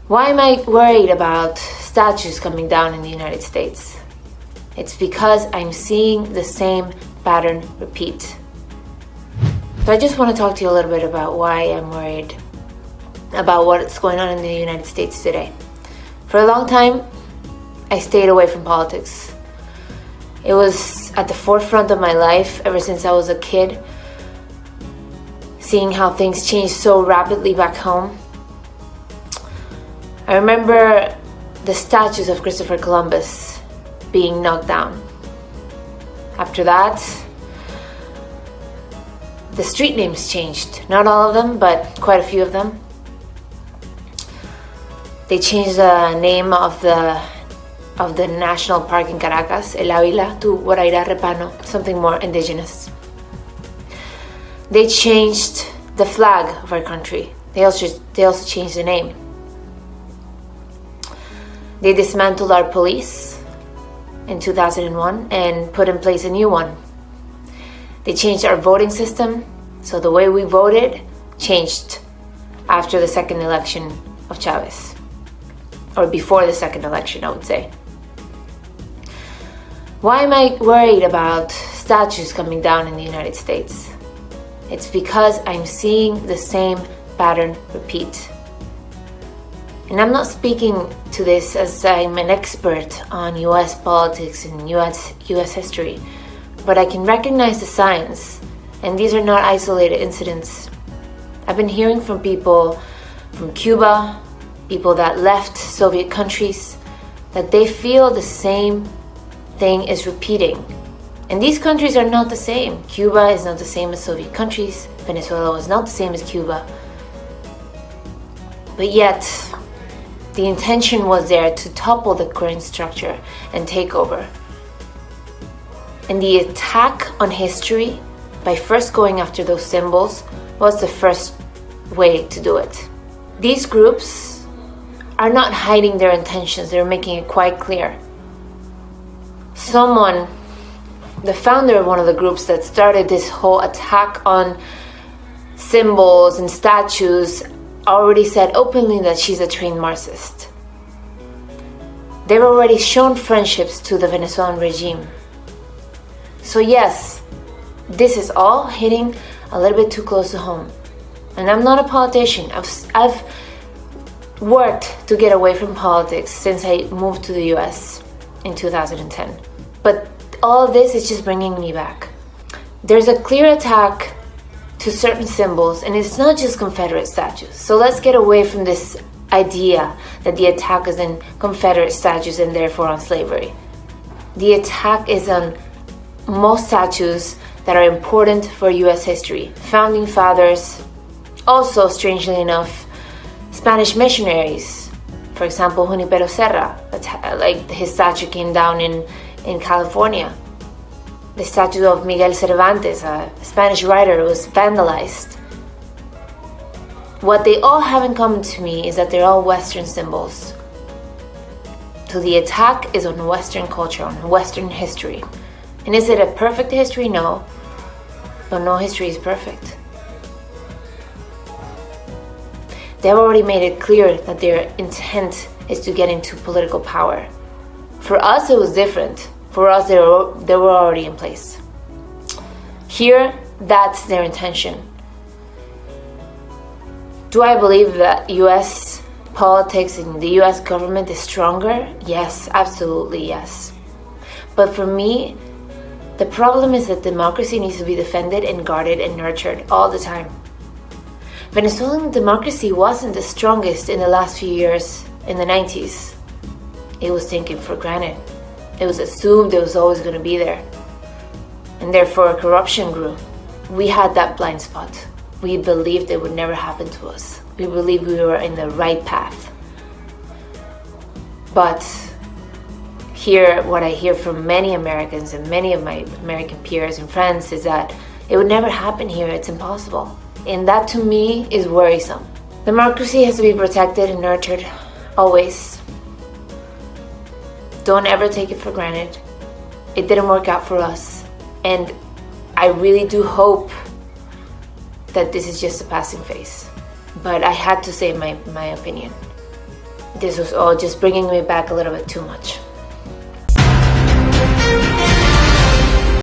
Why am I worried about statues coming down in the United States? It's because I'm seeing the same pattern repeat. So I just want to talk to you a little bit about why I'm worried about what's going on in the United States today. For a long time, I stayed away from politics. It was at the forefront of my life ever since I was a kid, seeing how things changed so rapidly back home. I remember the statues of Christopher Columbus being knocked down. After that, the street names changed. Not all of them, but quite a few of them. They changed the name of the national park in Caracas, El Ávila, to Guaraíra Repano, something more indigenous. They changed the flag of our country. They also changed the name. They dismantled our police in 2001 and put in place a new one. They changed our voting system, so the way we voted changed after the second election of Chavez, or before the second election, I would say. Why am I worried about statues coming down in the United States? It's because I'm seeing the same pattern repeat. And I'm not speaking to this as I'm an expert on US politics and US history, but I can recognize the signs, and these are not isolated incidents. I've been hearing from people from Cuba, people that left Soviet countries, that they feel the same thing is repeating. And these countries are not the same. Cuba is not the same as Soviet countries. Venezuela was not the same as Cuba. But yet, the intention was there to topple the current structure and take over. And the attack on history, by first going after those symbols, was the first way to do it. These groups are not hiding their intentions, they're making it quite clear. Someone, the founder of one of the groups that started this whole attack on symbols and statues, already said openly that she's a trained Marxist. They've already shown friendships to the Venezuelan regime. So yes, this is all hitting a little bit too close to home. And I'm not a politician. I've worked to get away from politics since I moved to the US in 2010. But all of this is just bringing me back. There's a clear attack to certain symbols, and it's not just Confederate statues. So let's get away from this idea that the attack is on Confederate statues and therefore on slavery. The attack is on most statues that are important for US history. Founding fathers, also strangely enough, Spanish missionaries. For example, Junipero Serra, like his statue came down in California. The statue of Miguel Cervantes, a Spanish writer, was vandalized. What they all have in common to me is that they're all Western symbols. So the attack is on Western culture, on Western history. And is it a perfect history? No. But no history is perfect. They've already made it clear that their intent is to get into political power. For us, it was different. For us, they were already in place. Here, that's their intention. Do I believe that US politics and the US government is stronger? Yes, absolutely yes. But for me, the problem is that democracy needs to be defended and guarded and nurtured all the time. Venezuelan democracy wasn't the strongest in the last few years in the 90s. It was taken for granted. It was assumed it was always going to be there. And therefore corruption grew. We had that blind spot. We believed it would never happen to us. We believed we were in the right path. But here, what I hear from many Americans and many of my American peers and friends is that it would never happen here. It's impossible. And that to me is worrisome. Democracy has to be protected and nurtured, always. Don't ever take it for granted. It didn't work out for us. And I really do hope that this is just a passing phase. But I had to say my opinion. this was all just bringing me back a little bit too much.